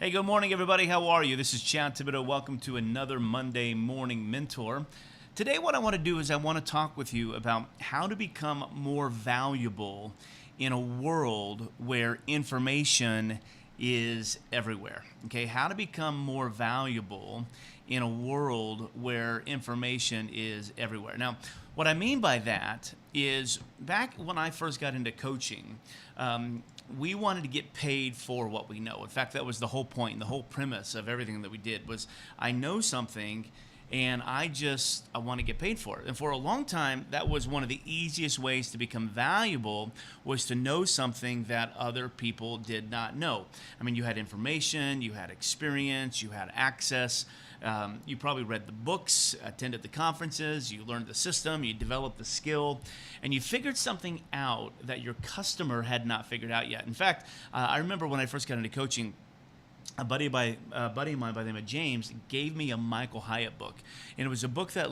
Hey, good morning, everybody. How are you? This is Chad Thibodeau. Welcome to another Monday Morning Mentor. Today, what I want to do is I want to talk with you about how to become more valuable in a world where information is everywhere. Okay, how to become more valuable in a world where information is everywhere. Now, what I mean by that is back when I first got into coaching, we wanted to get paid for what we know. In fact, that was the whole point, the whole premise of everything that we did was I know something and I want to get paid for it. And for a long time, that was one of the easiest ways to become valuable was to know something that other people did not know. I mean, you had information, you had experience, you had access. You probably read the books, attended the conferences, you learned the system, you developed the skill, and you figured something out that your customer had not figured out yet. In fact, I remember when I first got into coaching, a buddy of mine by the name of James gave me a Michael Hyatt book, and it was a book that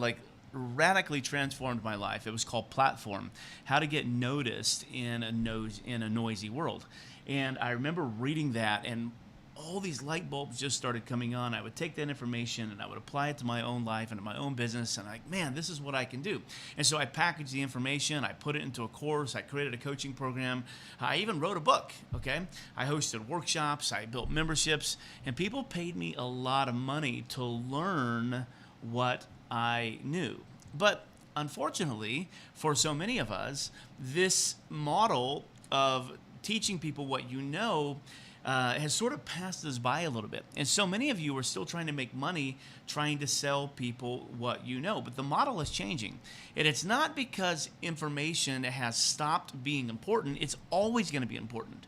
radically transformed my life. It was called Platform: How to Get Noticed in a Noisy World. And I remember reading that, and all these light bulbs just started coming on. I would take that information and I would apply it to my own life and to my own business. And man, this is what I can do. And so I packaged the information. I put it into a course. I created a coaching program. I even wrote a book. Okay. I hosted workshops. I built memberships, and people paid me a lot of money to learn what I knew. But unfortunately, for so many of us, this model of teaching people what you know has sort of passed us by a little bit. And so many of you are still trying to make money trying to sell people what you know. But the model is changing. And it's not because information has stopped being important. It's always going to be important.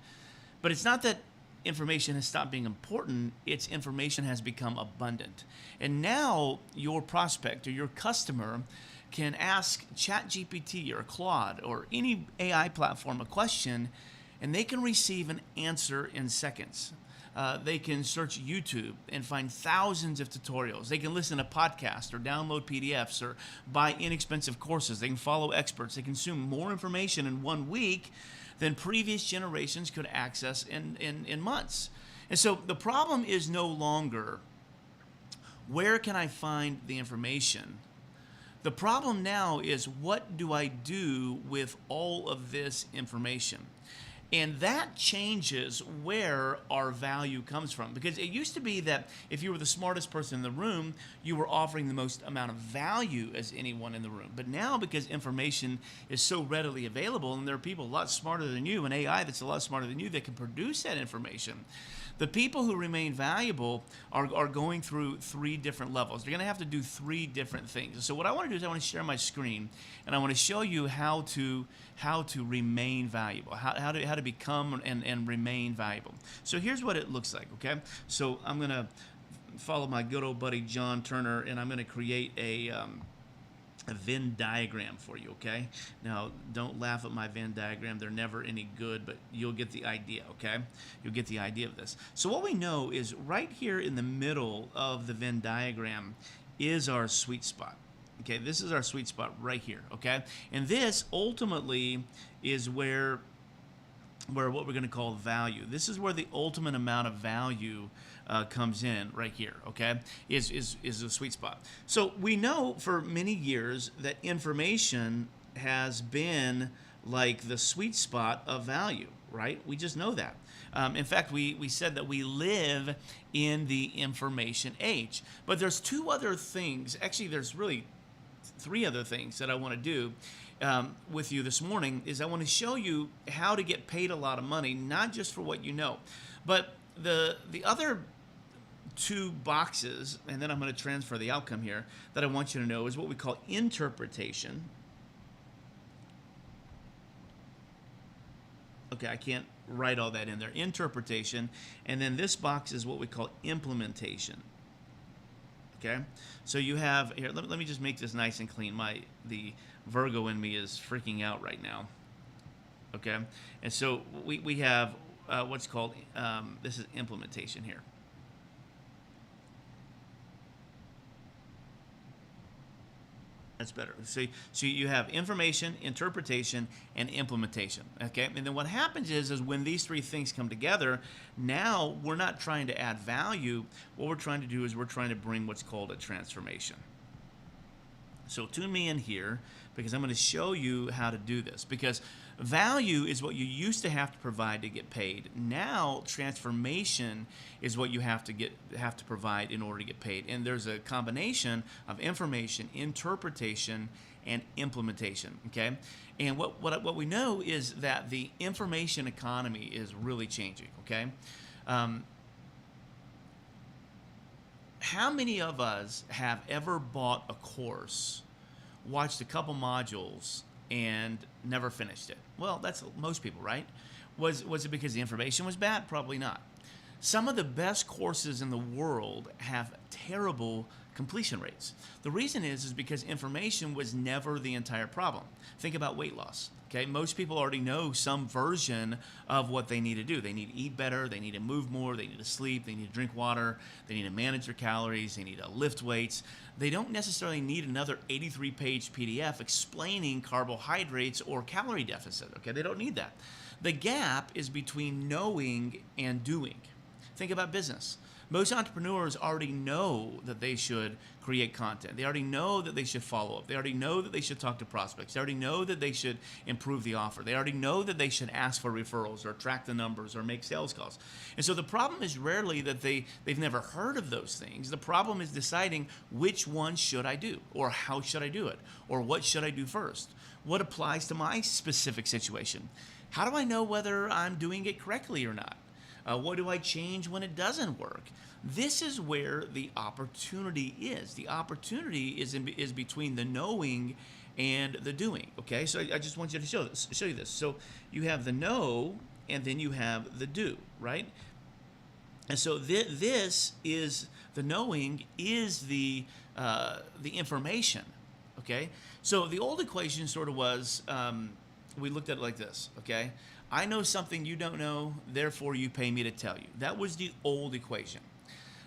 But it's not that information has stopped being important. It's information has become abundant. And now your prospect or your customer can ask ChatGPT or Claude or any AI platform a question, and they can receive an answer in seconds. They can search YouTube and find thousands of tutorials. They can listen to podcasts or download PDFs or buy inexpensive courses. They can follow experts. They consume more information in 1 week than previous generations could access in months. And so the problem is no longer where can I find the information? The problem now is what do I do with all of this information? And that changes where our value comes from. Because it used to be that if you were the smartest person in the room, you were offering the most amount of value as anyone in the room. But now, because information is so readily available, and there are people a lot smarter than you, and AI that's a lot smarter than you that can produce that information, the people who remain valuable are going through 3 different levels. They're going to have to do 3 different things. So what I want to do is I want to share my screen, and I want to show you how to remain valuable, how to become and remain valuable. So here's what it looks like, okay? So I'm going to follow my good old buddy John Turner, and I'm going to create a Venn diagram for you, okay? Now, don't laugh at my Venn diagram. They're never any good, but you'll get the idea, okay? You'll get the idea of this. So what we know is right here in the middle of the Venn diagram is our sweet spot. Okay, this is our sweet spot right here, okay? And this ultimately is where what we're going to call value. This is where the ultimate amount of value comes in right here, okay, is the sweet spot. So we know for many years that information has been like the sweet spot of value, right? We just know that. In fact, we said that we live in the information age. But there's 2 other things. Actually, there's really 3 other things that I want to do with you this morning. Is I want to show you how to get paid a lot of money, not just for what you know, but the other 2 boxes, and then I'm going to transfer the outcome here, that I want you to know is what we call interpretation. Okay, I can't write all that in there. Interpretation. And then this box is what we call implementation. Okay, so you have here. Let me just make this nice and clean. The Virgo in me is freaking out right now. Okay, and so we have what's called this is implementation here. That's better. So you have information, interpretation, and implementation. Okay, and then what happens is when these three things come together, now we're not trying to add value. What we're trying to do is we're trying to bring what's called a transformation. So tune me in here because I'm going to show you how to do this. Because value is what you used to have to provide to get paid. Now transformation is what you have to provide in order to get paid. And there's a combination of information, interpretation, and implementation. Okay, and what we know is that the information economy is really changing. Okay. How many of us have ever bought a course, watched a couple modules, and never finished it? Well, that's most people, right? Was it because the information was bad? Probably not. Some of the best courses in the world have terrible completion rates. The reason is because information was never the entire problem. Think about weight loss. Okay, most people already know some version of what they need to do. They need to eat better, they need to move more, they need to sleep, they need to drink water, they need to manage their calories, they need to lift weights. They don't necessarily need another 83-page PDF explaining carbohydrates or calorie deficit. Okay, they don't need that. The gap is between knowing and doing. Think about business. Most entrepreneurs already know that they should create content. They already know that they should follow up. They already know that they should talk to prospects. They already know that they should improve the offer. They already know that they should ask for referrals or track the numbers or make sales calls. And so the problem is rarely that they've never heard of those things. The problem is deciding which one should I do, or how should I do it, or what should I do first? What applies to my specific situation? How do I know whether I'm doing it correctly or not? What do I change when it doesn't work? This is where the opportunity is. The opportunity is between the knowing and the doing. Okay, so I just want you to show you this. So you have the know, and then you have the do, right? And so this is the knowing is the information. Okay, so the old equation sort of was we looked at it like this. Okay. I know something you don't know, therefore you pay me to tell you. That was the old equation.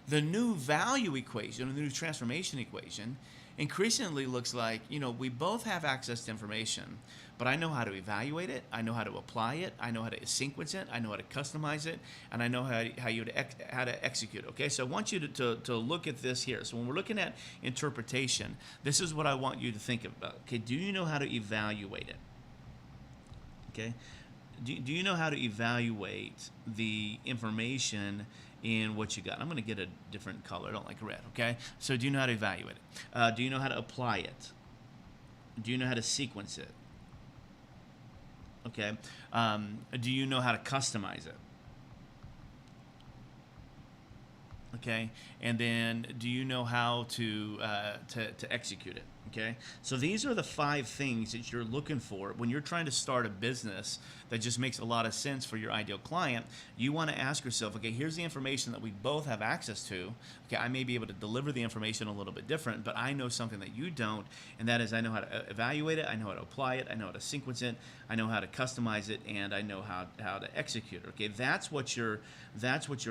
The new value equation, the new transformation equation, increasingly looks like, we both have access to information, but I know how to evaluate it, I know how to apply it, I know how to sequence it, I know how to customize it, and I know how to execute it. Okay, so I want you to look at this here. So when we're looking at interpretation, this is what I want you to think about. Okay, do you know how to evaluate it? Okay. Do you know how to evaluate the information in what you got? I'm going to get a different color. I don't like red, okay? So do you know how to evaluate it? Do you know how to apply it? Do you know how to sequence it? Okay. Do you know how to customize it? Okay. And then do you know how to execute it? Okay, so these are the 5 things that you're looking for when you're trying to start a business that just makes a lot of sense for your ideal client. You want to ask yourself, okay, here's the information that we both have access to. Okay, I may be able to deliver the information a little bit different, but I know something that you don't, and that is I know how to evaluate it, I know how to apply it, I know how to sequence it, I know how to customize it, and I know how to execute it. Okay, that's what you're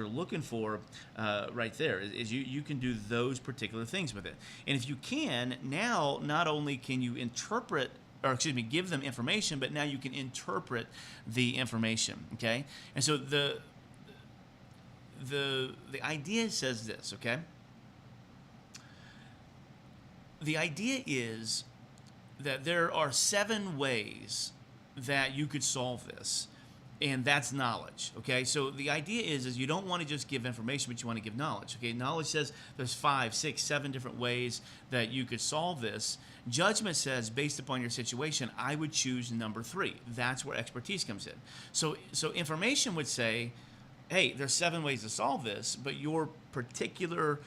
looking for right there. Is you can do those particular things with it, and if you can now. Not only can you give them information, but now you can interpret the information. Okay, and so the idea says this. Okay, the idea is that there are 7 ways that you could solve this. And that's knowledge, okay? So the idea is you don't want to just give information, but you want to give knowledge, okay? Knowledge says there's 5, 6, 7 different ways that you could solve this. Judgment says, based upon your situation, I would choose number 3. That's where expertise comes in. So information would say, hey, there's 7 ways to solve this, but your particular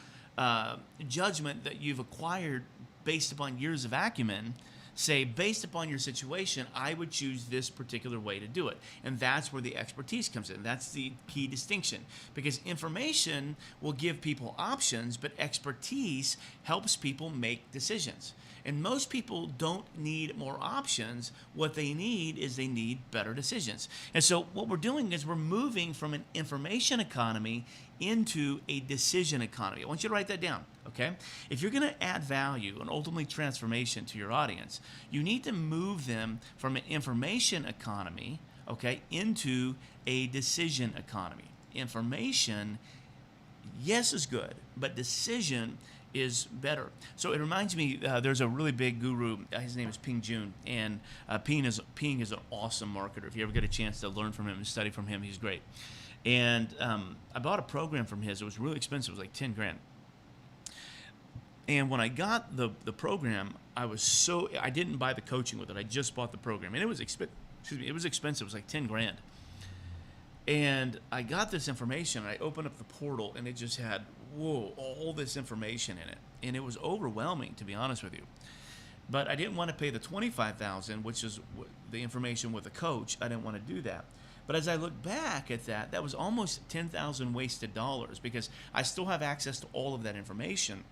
judgment that you've acquired based upon years of acumen say, based upon your situation, I would choose this particular way to do it. And that's where the expertise comes in. That's the key distinction. Because information will give people options, but expertise helps people make decisions. And most people don't need more options. What they need is they need better decisions. And so what we're doing is we're moving from an information economy into a decision economy. I want you to write that down, okay? If you're going to add value and ultimately transformation to your audience, you need to move them from an information economy, okay, into a decision economy. Information, yes, is good, but decision is better. So it reminds me, there's a really big guru, his name is Ping Jun, and Ping is an awesome marketer. If you ever get a chance to learn from him and study from him, he's great. And I bought a program from his. It was really expensive. It was like 10 grand. And when I got the program, I didn't buy the coaching with it. I just bought the program. And it was it was expensive. It was like 10 grand. And I got this information, and I opened up the portal, and it just had, all this information in it. And it was overwhelming, to be honest with you. But I didn't want to pay the $25,000, which is the information with a coach. I didn't want to do that. But as I look back at that, that was almost 10,000 wasted dollars, because I still have access to all of that information.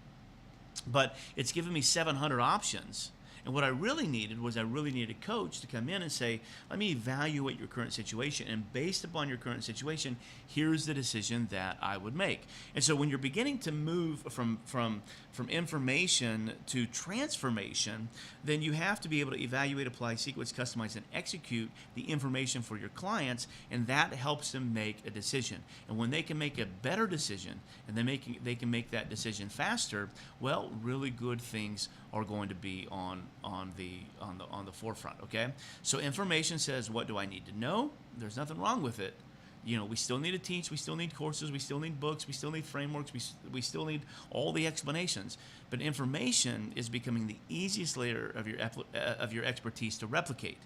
But it's given me 700 options. And what I really needed a coach to come in and say, let me evaluate your current situation. And based upon your current situation, here's the decision that I would make. And so when you're beginning to move from information to transformation, then you have to be able to evaluate, apply, sequence, customize, and execute the information for your clients. And that helps them make a decision. And when they can make a better decision, and they can make that decision faster, well, really good things are going to be on the forefront. Okay, so information says, what do I need to know? There's nothing wrong with it. We still need to teach. We still need courses. We still need books. We still need frameworks. We still need all the explanations. But information is becoming the easiest layer of your expertise to replicate.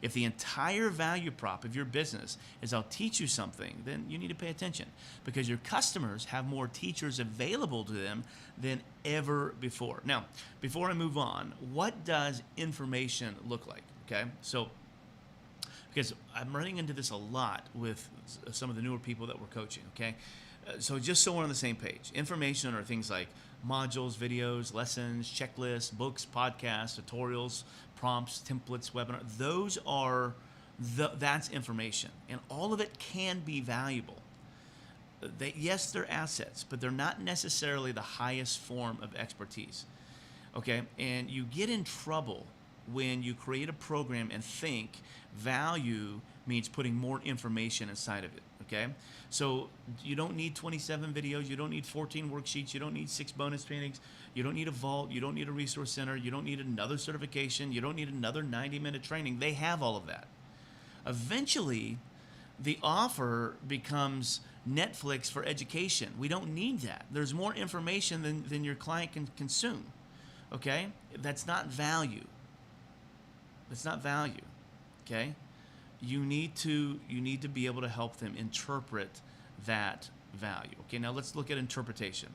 If the entire value prop of your business is I'll teach you something, then you need to pay attention, because your customers have more teachers available to them than ever before. Now, before I move on, what does information look like? Okay, so because I'm running into this a lot with some of the newer people that we're coaching, okay? So just so we're on the same page, information are things like modules, videos, lessons, checklists, books, podcasts, tutorials, prompts, templates, webinars. That's information, and all of it can be valuable. Yes, they're assets, but they're not necessarily the highest form of expertise, okay? And you get in trouble when you create a program and think value means putting more information inside of it, okay? So you don't need 27 videos, you don't need 14 worksheets, you don't need 6 bonus trainings, you don't need a vault, you don't need a resource center, you don't need another certification, you don't need another 90-minute training. They have all of that. Eventually, the offer becomes Netflix for education. We don't need that. There's more information than your client can consume, okay? That's not value. That's not value, okay? You need to be able to help them interpret that value. Okay, now let's look at interpretation.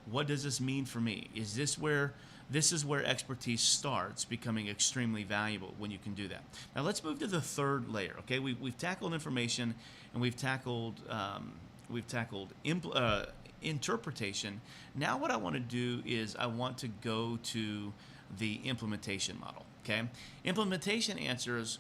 What does this mean for me? This is where expertise starts becoming extremely valuable, when you can do that. Now let's move to the third layer. Okay, we've tackled information, and we've tackled interpretation. Now what I want to do is I want to go to the implementation model. Okay, implementation answers,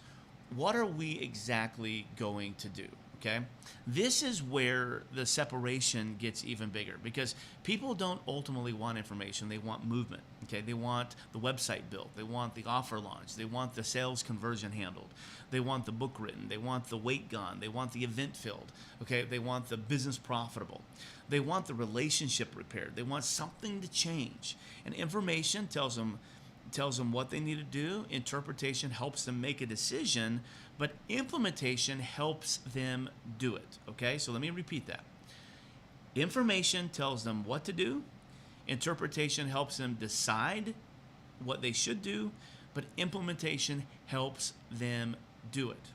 what are we exactly going to do? Okay, this is where the separation gets even bigger, because people don't ultimately want information. They want movement. Okay, they want the website built. They want the offer launched. They want the sales conversion handled. They want the book written. They want the weight gone. They want the event filled. Okay, they want the business profitable. They want the relationship repaired. They want something to change. And information tells them what they need to do. Interpretation helps them make a decision, but implementation helps them do it. Okay, so let me repeat that. Information tells them what to do. Interpretation helps them decide what they should do, but implementation helps them do it.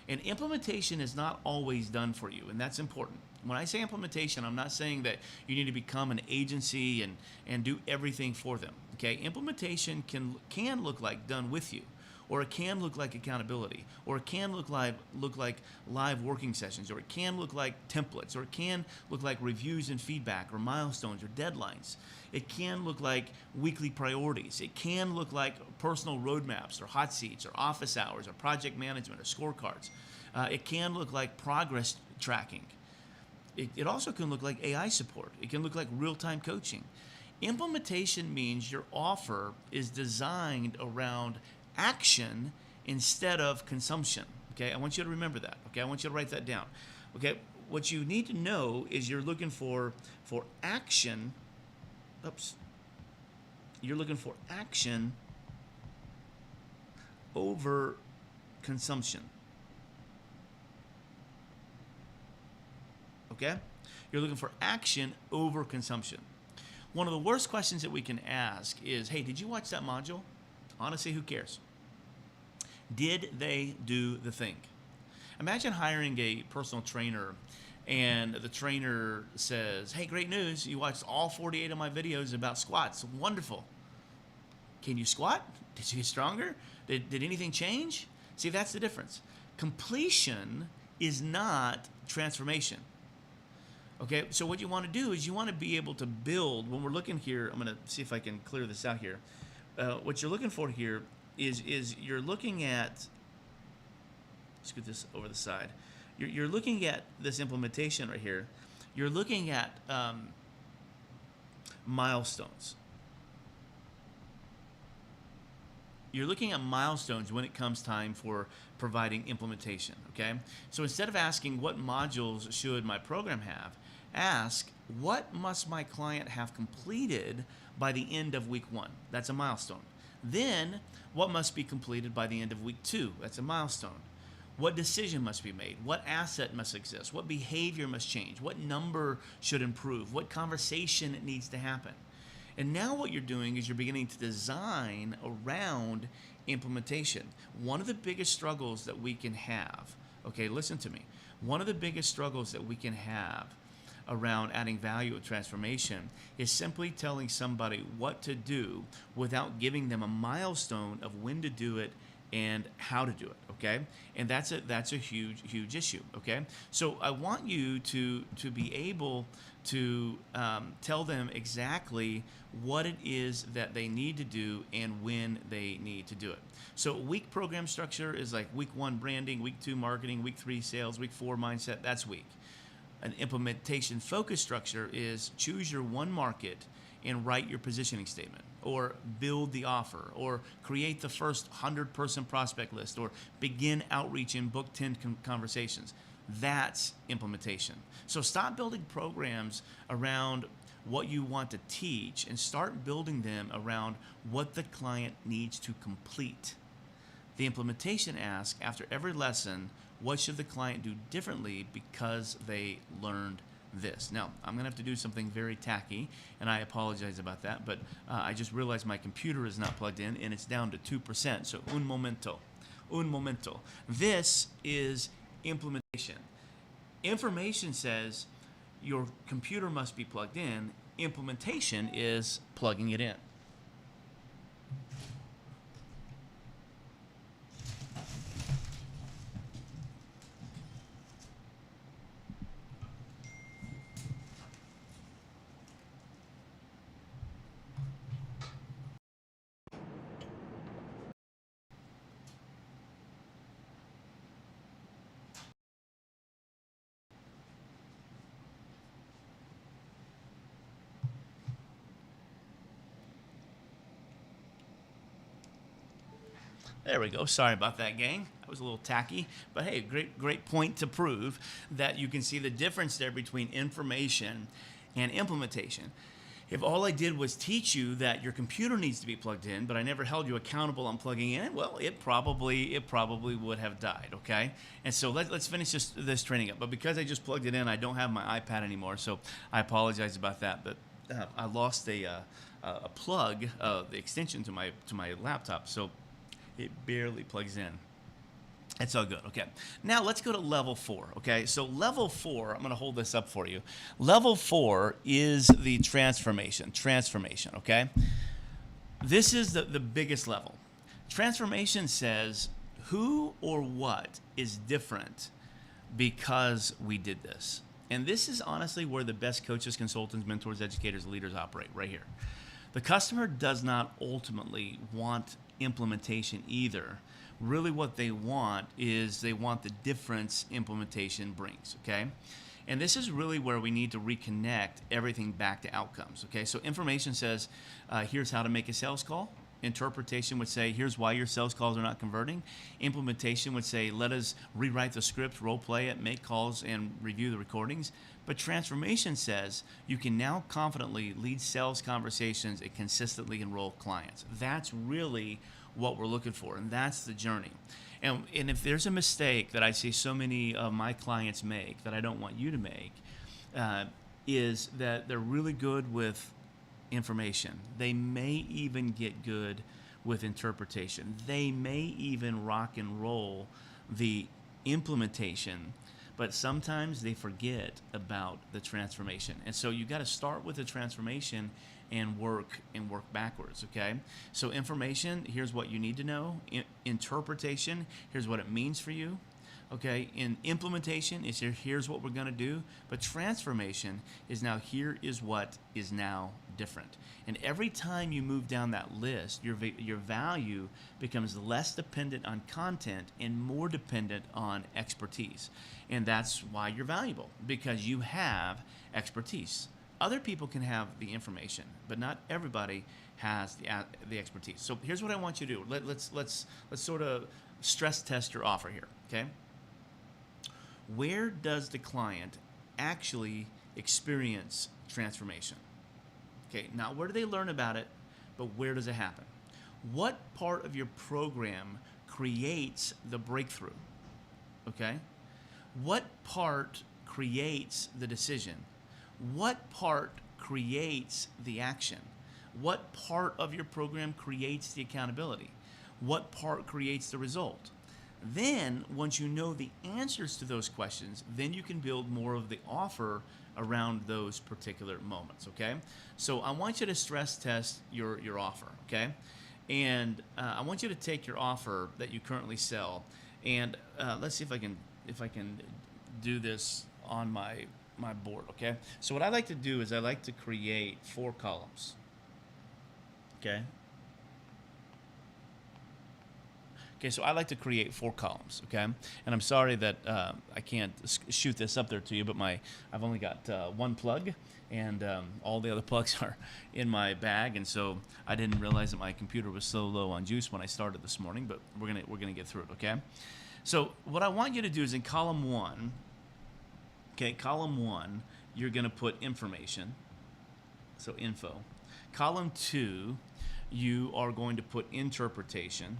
And implementation is not always done for you, and that's important. When I say implementation, I'm not saying that you need to become an agency and do everything for them. Okay, implementation can look like done with you, or it can look like accountability, or it can look like live working sessions, or it can look like templates, or it can look like reviews and feedback, or milestones, or deadlines. It can look like weekly priorities. It can look like personal roadmaps, or hot seats, or office hours, or project management, or scorecards. It can look like progress tracking. It also can look like AI support. It can look like real-time coaching. Implementation means your offer is designed around action instead of consumption. Okay, I want you to remember that. Okay, I want you to write that down. Okay, what you need to know is you're looking for action. Oops. You're looking for action over consumption. Okay? You're looking for action over consumption. One of the worst questions that we can ask is, hey, did you watch that module? Honestly, who cares? Did they do the thing? Imagine hiring a personal trainer and the trainer says, hey, great news. You watched all 48 of my videos about squats. Wonderful. Can you squat? Did you get stronger? Did anything change? See, that's the difference. Completion is not transformation. Okay, so what you want to do is you want to be able to build. When we're looking here, I'm going to see if I can clear this out here. What you're looking for here is you're looking at, scoot this over the side. You're looking at this implementation right here. You're looking at milestones. You're looking at milestones when it comes time for providing implementation, okay? So instead of asking what modules should my program have, ask what must my client have completed by the end of week 1? That's a milestone. Then what must be completed by the end of week 2? That's a milestone. What decision must be made? What asset must exist? What behavior must change? What number should improve? What conversation needs to happen? And now what you're doing is you're beginning to design around implementation. One of the biggest struggles that we can have, okay, listen to me. One of the biggest struggles that we can have around adding value with transformation is simply telling somebody what to do without giving them a milestone of when to do it and how to do it, okay? And that's a huge issue, okay? So I want you to be able to tell them exactly what it is that they need to do and when they need to do it. So week program structure is like week 1 branding, week 2 marketing, week 3 sales, week 4 mindset. That's week. An implementation focus structure is choose your one market and write your positioning statement, or build the offer, or create the first 100-person prospect list, or begin outreach and book 10 conversations. That's implementation. So stop building programs around what you want to teach and start building them around what the client needs to complete. The implementation asks after every lesson, what should the client do differently because they learned this? Now, I'm going to have to do something very tacky, and I apologize about that, but I just realized my computer is not plugged in, and it's down to 2%, so un momento. Un momento. This is implementation. Information says your computer must be plugged in. Implementation is plugging it in. There we go. Sorry about that, gang. That was a little tacky, but hey, great point to prove that you can see the difference there between information and implementation. If all I did was teach you that your computer needs to be plugged in, but I never held you accountable on plugging in, well, it probably would have died, okay? And so let's finish this training up. But because I just plugged it in, I don't have my iPad anymore, so I apologize about that. But I lost a plug, the extension to my laptop, so it barely plugs in. It's all good. Okay. Now let's go to level 4. Okay. So level 4, I'm going to hold this up for you. Level 4 is the transformation. Okay. This is the biggest level. Transformation says who or what is different because we did this. And this is honestly where the best coaches, consultants, mentors, educators, leaders operate, right here. The customer does not ultimately want implementation either. Really what they want is they want the difference implementation brings, okay? And this is really where we need to reconnect everything back to outcomes. Okay, so information says, here's how to make a sales call. Interpretation would say, here's why your sales calls are not converting. Implementation would say, let us rewrite the script, role play it, make calls, and review the recordings. But transformation says you can now confidently lead sales conversations and consistently enroll clients. That's really what we're looking for, and that's the journey. And if there's a mistake that I see so many of my clients make that I don't want you to make, is that they're really good with information. They may even get good with interpretation. They may even rock and roll the implementation, but sometimes they forget about the transformation. And so you got to start with the transformation and work backwards, okay? So information, here's what you need to know. Interpretation, here's what it means for you. Okay, in implementation, is here's what we're going to do. But transformation is now, here is what is now different. And every time you move down that list, your value becomes less dependent on content and more dependent on expertise. And that's why you're valuable, because you have expertise. Other people can have the information, but not everybody has the expertise. So here's what I want you to do. Let's sort of stress test your offer here, okay? Where does the client actually experience transformation? Okay, not where do they learn about it, but where does it happen? What part of your program creates the breakthrough? Okay? What part creates the decision? What part creates the action? What part of your program creates the accountability? What part creates the result? Then, once you know the answers to those questions, then you can build more of the offer around those particular moments, okay? So I want you to stress test your offer, okay? And I want you to take your offer that you currently sell, and let's see if I can do this on my board, okay? So what I like to do is I like to create 4 columns, okay? Okay, so I like to create 4 columns, okay? And I'm sorry that I can't shoot this up there to you, but I've only got 1 plug, and all the other plugs are in my bag, and so I didn't realize that my computer was so low on juice when I started this morning, but we're gonna get through it, okay? So what I want you to do is in column 1, okay, column 1, you're gonna put information, so info. Column 2, you are going to put interpretation.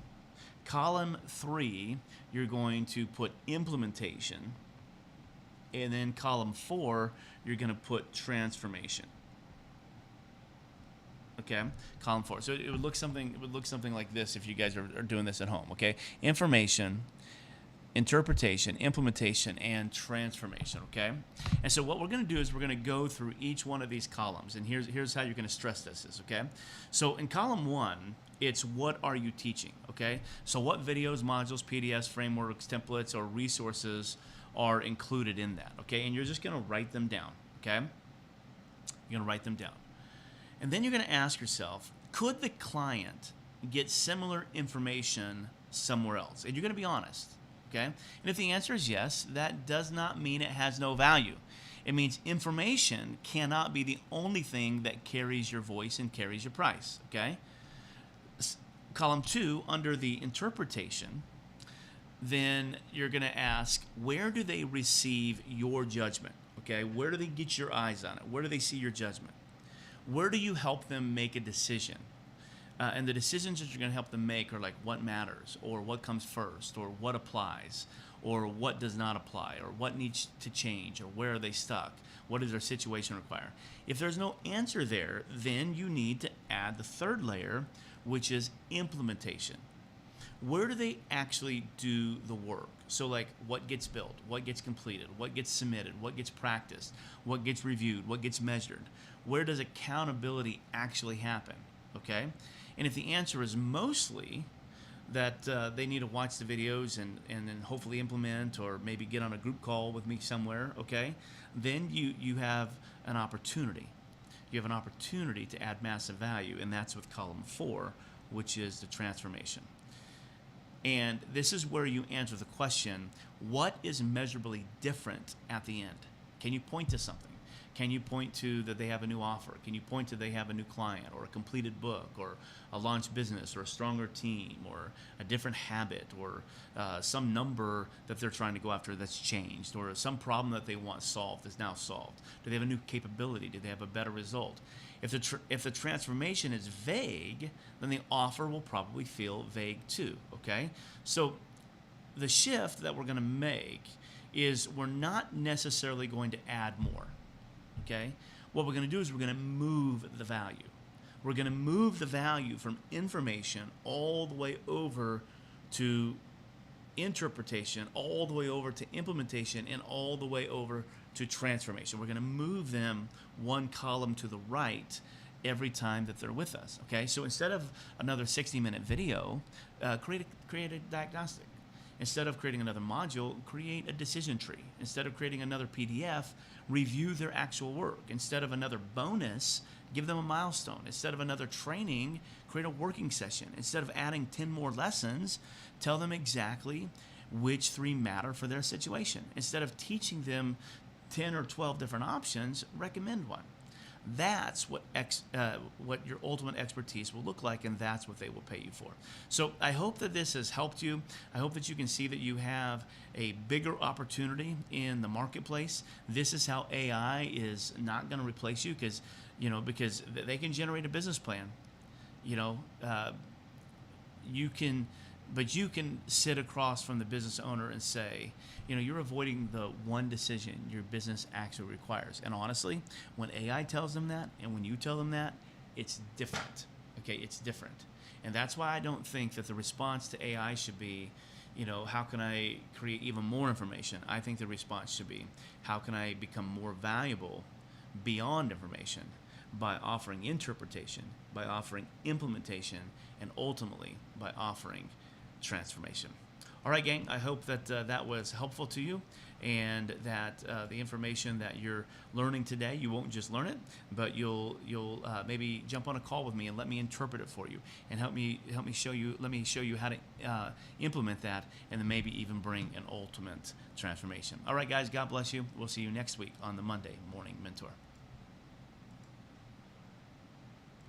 Column 3, you're going to put implementation. And then column 4, you're going to put transformation. Okay, column 4. So it would look something like this if you guys are doing this at home. Okay, information, interpretation, implementation, and transformation. Okay, and so what we're going to do is we're going to go through each one of these columns, and here's how you're going to stress this. Okay, so in column 1, it's what are you teaching, okay? So what videos, modules, PDFs, frameworks, templates, or resources are included in that, okay? And you're just going to write them down, okay? You're going to write them down. And then you're going to ask yourself, could the client get similar information somewhere else? And you're going to be honest, okay? And if the answer is yes, that does not mean it has no value. It means information cannot be the only thing that carries your voice and carries your price, okay? Column 2, under the interpretation, then you're going to ask, where do they receive your judgment? Okay, where do they get your eyes on it? Where do they see your judgment? Where do you help them make a decision? And the decisions that you're going to help them make are like what matters, or what comes first, or what applies, or what does not apply, or what needs to change, or where are they stuck? What does their situation require? If there's no answer there, then you need to add the 3rd layer, which is implementation. Where do they actually do the work? So like what gets built, what gets completed, what gets submitted, what gets practiced, what gets reviewed, what gets measured? Where does accountability actually happen, okay? And if the answer is mostly that they need to watch the videos and then hopefully implement, or maybe get on a group call with me somewhere, okay, then you have an opportunity. You have an opportunity to add massive value, and that's with column 4, which is the transformation. And this is where you answer the question, what is measurably different at the end? Can you point to something? Can you point to that they have a new offer? Can you point to they have a new client or a completed book or a launched business or a stronger team or a different habit or some number that they're trying to go after that's changed or some problem that they want solved is now solved? Do they have a new capability? Do they have a better result? If the transformation is vague, then the offer will probably feel vague too, okay? So the shift that we're going to make is we're not necessarily going to add more. Okay? What we're going to do is we're going to move the value. We're going to move the value from information all the way over to interpretation, all the way over to implementation, and all the way over to transformation. We're going to move them one column to the right every time that they're with us. Okay? So instead of another 60-minute video, create a diagnostic. Instead of creating another module, create a decision tree. Instead of creating another PDF, review their actual work. Instead of another bonus, give them a milestone. Instead of another training, create a working session. Instead of adding 10 more lessons, tell them exactly which 3 matter for their situation. Instead of teaching them 10 or 12 different options, recommend one. That's what your ultimate expertise will look like, and that's what they will pay you for. So I hope that this has helped you. I hope that you can see that you have a bigger opportunity in the marketplace. This is how AI is not going to replace you because they can generate a business plan. But you can sit across from the business owner and say, you're avoiding the one decision your business actually requires. And honestly, when AI tells them that and when you tell them that, it's different. Okay, it's different. And that's why I don't think that the response to AI should be, how can I create even more information? I think the response should be, how can I become more valuable beyond information by offering interpretation, by offering implementation, and ultimately by offering transformation. All right, gang, I hope that that was helpful to you and that the information that you're learning today, you won't just learn it, but you'll maybe jump on a call with me and let me interpret it for you and let me show you how to implement that and then maybe even bring an ultimate transformation. All right, guys, God bless you. We'll see you next week on the Monday Morning Mentor.